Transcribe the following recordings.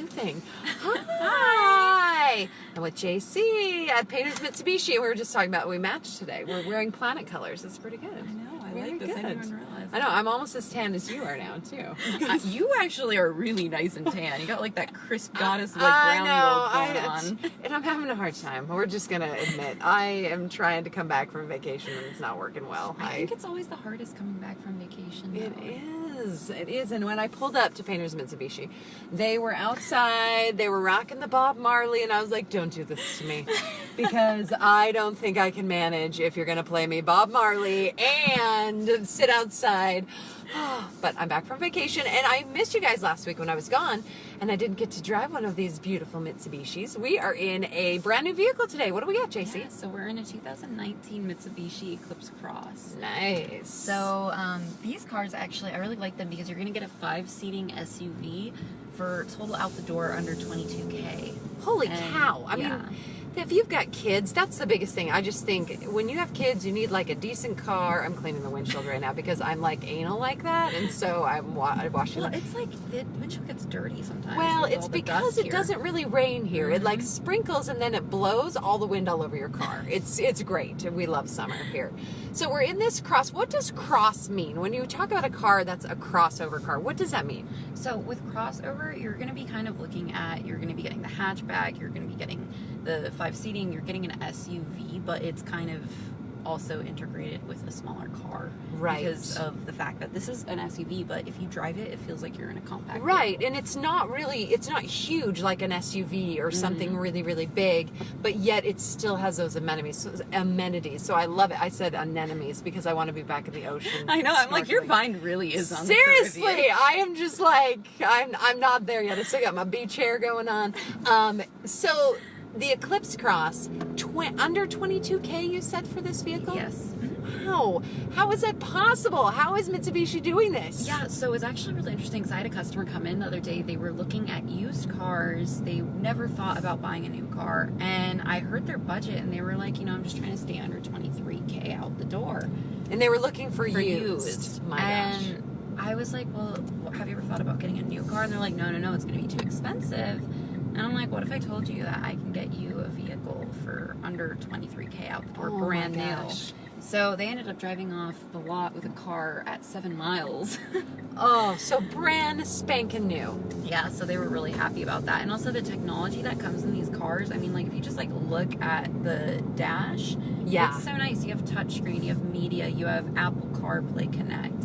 Colleen thing. Hi! I'm with Jayce at Painters Mitsubishi, and we were just talking about we matched today. We're wearing planet colors. It's pretty good. I know. I Very like this. good. I didn't even realize. I know. I'm almost as tan as you are now, too. You actually are really nice and tan. You got like that crisp goddess like I brown know. gold going on. And I'm having a hard time. We're just going to admit, I am trying to come back from vacation, and it's not working well. I think it's always the hardest coming back from vacation. It though. is. It is. And when I pulled up to Painters Mitsubishi, they were outside. They were rocking the Bob Marley. And I was like, don't do this to me. Because I don't think I can manage if you're going to play me Bob Marley and sit outside. But I'm back from vacation. And I missed you guys last week when I was gone. And I didn't get to drive one of these beautiful Mitsubishis. We are in a brand new vehicle today. What do we got, Jayce? Yeah, so we're in a 2019 Mitsubishi Eclipse Cross. Nice. So these cars actually, I really like them because you're going to get a 5-seating SUV for total out the door under 22K. Holy And, cow. I yeah. mean, if you've got kids, that's the biggest thing. I just think when you have kids, you need like a decent car. I'm cleaning the windshield right now because I'm like anal like that. And so I'm washing Well, it. it's like the windshield gets dirty sometimes. Well, with it's all the because dust it here. doesn't really rain here. It like sprinkles and then it blows all the wind all over your car. It's great. We love summer here. So we're in this cross. What does cross mean? When you talk about a car that's a crossover car, what does that mean? So with crossover, you're going to be kind of looking at, you're going to be getting the hatchback, you're going to be getting the 5-seating, you're getting an SUV, but it's kind of also integrated with a smaller car. Right. Because of the fact that this is an SUV, but if you drive it, it feels like you're in a compact Right, vehicle. and it's not huge like an SUV or something really, really big, but yet it still has those amenities. So I love it. I said anemones because I want to be back in the ocean. I know, I'm like, your snorkeling. mind really is on Seriously, the Caribbean. I am just like, I'm not there yet. I still got my beach hair going on. So the Eclipse Cross, under 22K you said for this vehicle? Yes. How is that possible? How is Mitsubishi doing this? Yeah, so it's actually really interesting because I had a customer come in the other day. They were looking at used cars. They never thought about buying a new car. And I heard their budget and they were like, I'm just trying to stay under 23K out the door. And they were looking for used. My and gosh. I was like, well, have you ever thought about getting a new car? And they're like, no, it's going to be too expensive. And I'm like, what if I told you that I can get you a vehicle for under 23K out the door, brand new? So they ended up driving off the lot with a car at 7 miles. Oh, so brand spanking new. Yeah, so they were really happy about that. And also the technology that comes in these cars. I mean, like, if you just, like, look at the dash, Yeah. it's so nice. You have touchscreen, you have media, you have Apple CarPlay Connect,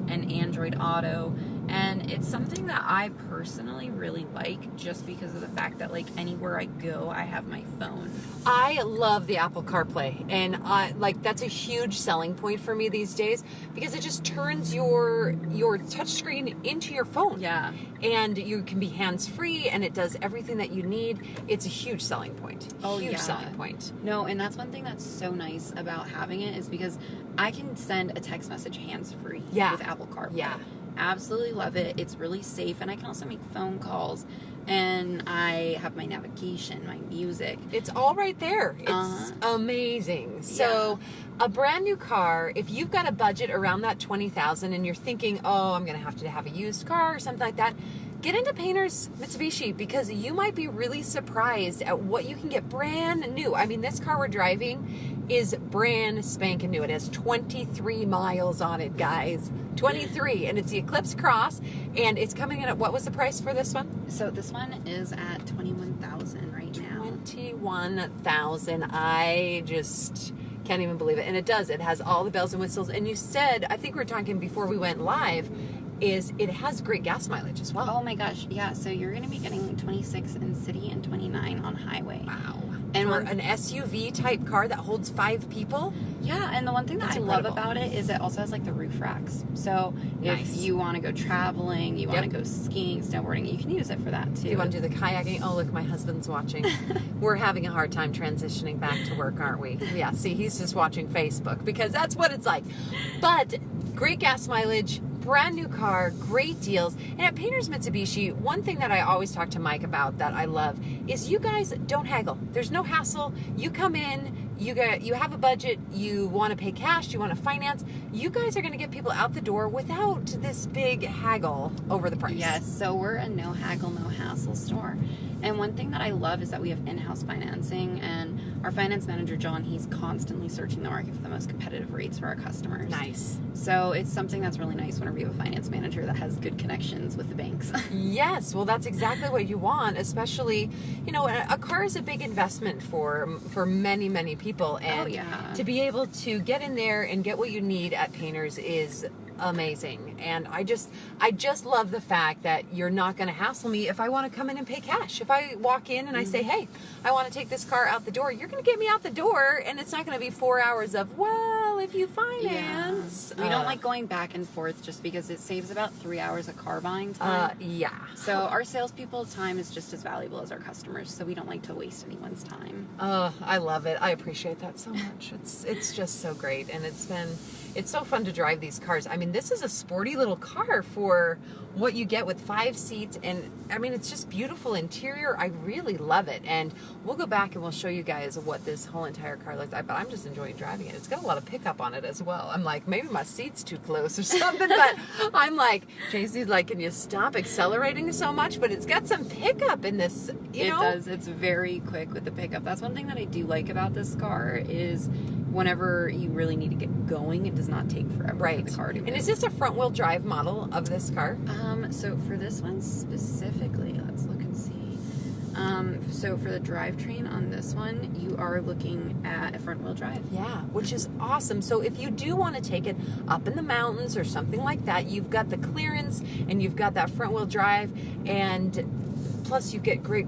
and Android Auto. And it's something that I personally really like just because of the fact that, like, anywhere I go, I have my phone. I love the Apple CarPlay, and that's a huge selling point for me these days because it just turns your touchscreen into your phone. Yeah. And you can be hands-free, and it does everything that you need. It's a huge selling point. Oh, huge yeah. selling point. No, and that's one thing that's so nice about having it is because I can send a text message hands-free with Apple CarPlay. Yeah. Absolutely love it. It's really safe, and I can also make phone calls, and I have my navigation, my music. It's all right there. It's amazing. So a brand new car, if you've got a budget around that $20,000 and you're thinking, oh, I'm going to have a used car or something like that, get into Painters Mitsubishi because you might be really surprised at what you can get brand new. I mean, this car we're driving is brand spanking new. It has 23 miles on it, guys. 23, and it's the Eclipse Cross, and it's coming in at, what was the price for this one? So this one is at $21,000 right now. $21,000. I just can't even believe it. And it has all the bells and whistles. And you said, I think we were talking before we went live, is it has great gas mileage as well. Oh my gosh, yeah. So you're going to be getting 26 in city and 29 on highway. Wow. And for an SUV type car that holds 5 people? Yeah, and the one thing that That's I love incredible. about it is it also has like the roof racks. So Nice. if you want to go traveling, you want to go skiing, snowboarding, you can use it for that too. You want to do the kayaking? Oh, look, my husband's watching. We're having a hard time transitioning back to work, aren't we? Yeah, see, he's just watching Facebook because that's what it's like. But great gas mileage, brand new car, great deals. And at Painters Mitsubishi, one thing that I always talk to Mike about that I love is you guys don't haggle. There's no hassle. You come in, you have a budget, you want to pay cash, you want to finance, you guys are going to get people out the door without this big haggle over the price. Yes, so we're a no haggle, no hassle store. And one thing that I love is that we have in-house financing, and our finance manager, John, he's constantly searching the market for the most competitive rates for our customers. Nice. So it's something that's really nice whenever you have a finance manager that has good connections with the banks. Yes, well, that's exactly what you want, especially, a car is a big investment for many, many people. And to be able to get in there and get what you need at Painters is amazing. And I just love the fact that you're not going to hassle me if I want to come in and pay cash. If I walk in and I say, hey, I want to take this car out the door, you're going to get me out the door, and it's not going to be 4 hours of, well, if you finance. We don't like going back and forth just because it saves about 3 hours of car buying time. So our salespeople's time is just as valuable as our customers, so we don't like to waste anyone's time. I love it. I appreciate that so much. It's just so great, and it's so fun to drive these cars. I mean, this is a sporty little car for what you get with 5 seats, and I mean, it's just beautiful interior. I really love it, and we'll go back and we'll show you guys what this whole entire car looks like, but I'm just enjoying driving it. It's got a lot of pickup on it as well. I'm like, maybe my seat's too close or something, but I'm like, Jayce's like, can you stop accelerating so much? But it's got some pickup in this, It does. It's very quick with the pickup. That's one thing that I do like about this car is whenever you really need to get going, it does not take forever for the car to move. And is this a front-wheel drive model of this car? So for this one specifically, let's look and see. So for the drivetrain on this one, you are looking at a front-wheel drive. Yeah, which is awesome. So if you do want to take it up in the mountains or something like that, you've got the clearance and you've got that front-wheel drive, and plus you get great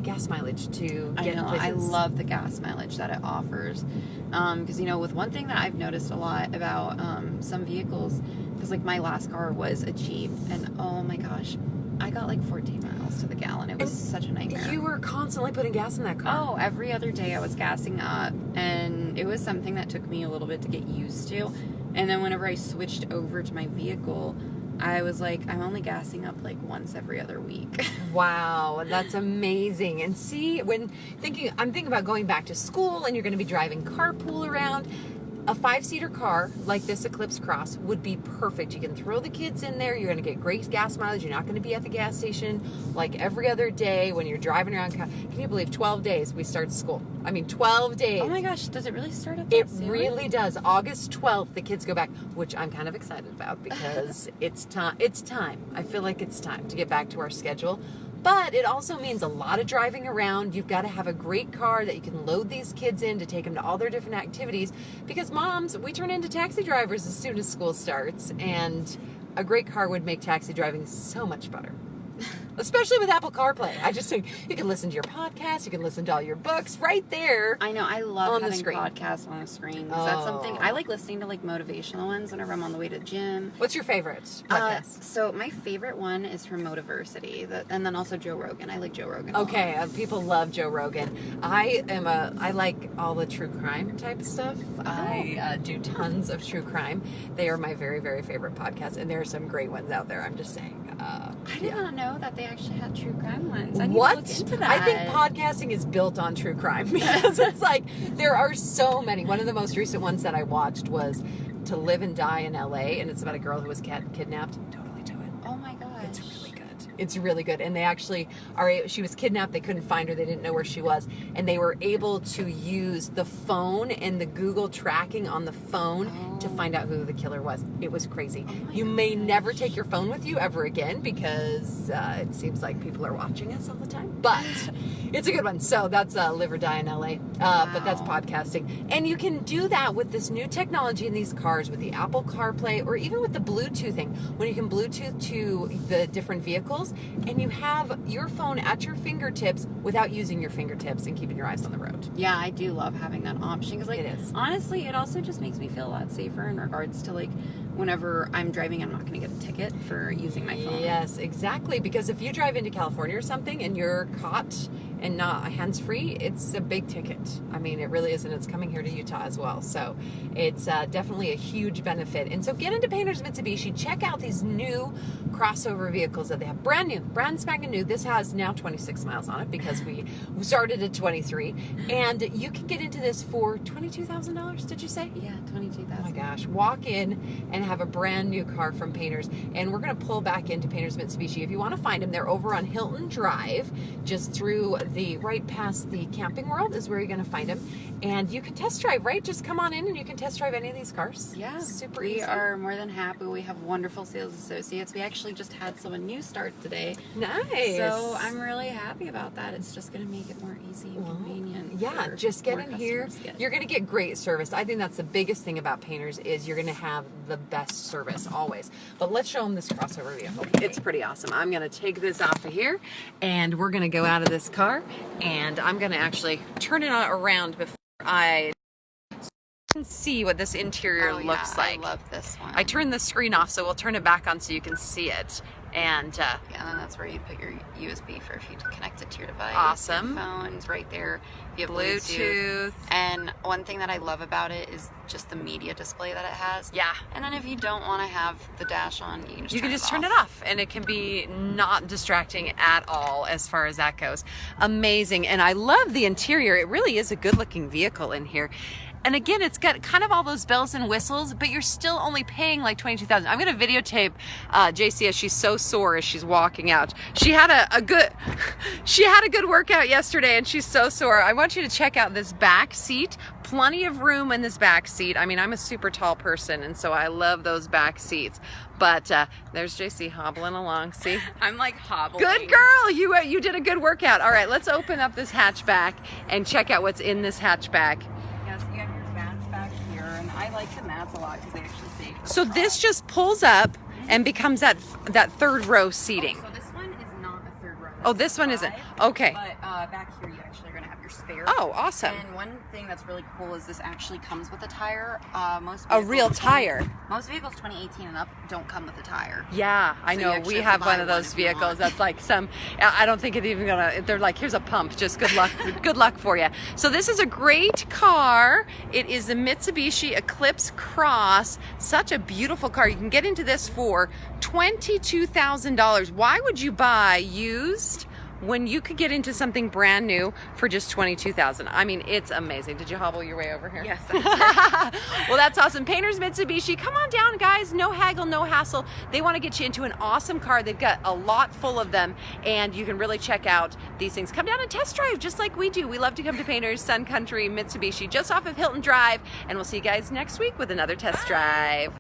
gas mileage to get in places. I love the gas mileage that it offers. Because, with one thing that I've noticed a lot about some vehicles, because like my last car was a Jeep, and oh my gosh, I got like 14 miles to the gallon. It was such a nightmare. You were constantly putting gas in that car. Oh, every other day I was gassing up, and it was something that took me a little bit to get used to. And then whenever I switched over to my vehicle, I was like, I'm only gassing up like once every other week. Wow, that's amazing. And see, I'm thinking about going back to school, and you're going to be driving carpool around. A 5-seater car like this Eclipse Cross would be perfect. You can throw the kids in there. You're going to get great gas mileage. You're not going to be at the gas station like every other day when you're driving around. Can you believe 12 days we start school? I mean, 12 days. Oh my gosh, does it really start up It soon? really does. August 12th, the kids go back, which I'm kind of excited about because it's time. I feel like it's time to get back to our schedule. But it also means a lot of driving around. You've got to have a great car that you can load these kids in to take them to all their different activities. Because moms, we turn into taxi drivers as soon as school starts. And a great car would make taxi driving so much better. Especially with Apple CarPlay. I just think you can listen to your podcast, you can listen to all your books right there. I know, I love having screen. Podcasts on the screen. Because that's something, I like listening to like motivational ones whenever I'm on the way to the gym. What's your favorite podcast? So my favorite one is from Motiversity, and then also Joe Rogan. I like Joe Rogan. Okay, people love Joe Rogan. I like all the true crime type stuff. I do tons of true crime. They are my very, very favorite podcasts, and there are some great ones out there. I'm just saying. I did not know that they actually had true crime ones. I need What? to look into that. I think podcasting is built on true crime because it's like there are so many. One of the most recent ones that I watched was To Live and Die in LA, and it's about a girl who was kidnapped. Totally do it. Oh my gosh. It's really good. It's really good. And they actually she was kidnapped. They couldn't find her. They didn't know where she was. And they were able to use the phone and the Google tracking on the phone to find out who the killer was. It was crazy. You may never take your phone with you ever again because it seems like people are watching us all the time. But it's a good one. So that's Live or Die in LA. But that's podcasting. And you can do that with this new technology in these cars with the Apple CarPlay or even with the Bluetooth thing. When you can Bluetooth to the different vehicles and you have your phone at your fingertips without using your fingertips and keeping your eyes on the road. Yeah, I do love having that option because, like, It is. honestly, it also just makes me feel a lot safer in regards to, like, whenever I'm driving, I'm not going to get a ticket for using my phone. Yes, exactly. Because if you drive into California or something and you're caught and not hands-free, it's a big ticket. I mean, it really is, and it's coming here to Utah as well. So it's definitely a huge benefit. And so get into Painters Mitsubishi. Check out these new crossover vehicles that they have. Brand spanking new. This has now 26 miles on it because we started at 23. And you can get into this for $22,000, did you say? Yeah, $22,000. Oh my gosh. Walk in and have a brand new car from Painters. And we're going to pull back into Painters Mitsubishi. If you want to find them, they're over on Hilton Drive, just through right past the Camping World is where you're going to find them. And you can test drive, right? Just come on in and you can test drive any of these cars. Yeah, super easy. We are more than happy. We have wonderful sales associates. We actually just had someone new start today. Nice. So I'm really happy about that. It's just going to make it more easy and convenient. Yeah, just get in here. You're going to get great service. I think that's the biggest thing about Painters is you're going to have the best service always. But let's show them this crossover vehicle. It's pretty awesome. I'm going to take this off of here and we're going to go out of this car and I'm going to actually turn it around before I can see what this interior looks like. I love this one. I turned the screen off, so we'll turn it back on so you can see it. And yeah, and then that's where you put your USB for if you connect it to your device. Awesome. Your phone's right there. You have Bluetooth. And one thing that I love about it is just the media display that it has. Yeah. And then if you don't want to have the dash on, you can just turn it off, and it can be not distracting at all as far as that goes. Amazing. And I love the interior. It really is a good-looking vehicle in here. And again, it's got kind of all those bells and whistles, but you're still only paying like $22,000. I'm going to videotape Jayce as she's so sore as she's walking out. She had a good workout yesterday, and she's so sore. I want you to check out this back seat. Plenty of room in this back seat. I mean, I'm a super tall person, and so I love those back seats. But there's Jayce hobbling along. See? I'm like hobbling. Good girl. You did a good workout. All right, let's open up this hatchback and check out what's in this hatchback. Yes, you have your mats back here, and I like the mats a lot because they actually save. So this just pulls up and becomes that third row seating. So this one is not a third row. Oh, this one isn't. Okay. But back here, you actually are going to have your spare. Oh, awesome. And one thing that's really cool is this actually comes with a tire. A real tire. Most vehicles 2018 and up don't come with a tire. Yeah, I know. We have one of those vehicles that's like I don't think it's even they're like, here's a pump, just good luck, good luck for you. So this is a great car. It is the Mitsubishi Eclipse Cross. Such a beautiful car. You can get into this for $22,000. Why would you buy used when you could get into something brand new for just $22,000? I mean, it's amazing. Did you hobble your way over here? Yes. Well, that's awesome. Painters Mitsubishi, come on down, guys. No haggle, no hassle. They want to get you into an awesome car. They've got a lot full of them, and you can really check out these things. Come down and test drive just like we do. We love to come to Painters, Sun Country, Mitsubishi, just off of Hilton Drive, and we'll see you guys next week with another test drive.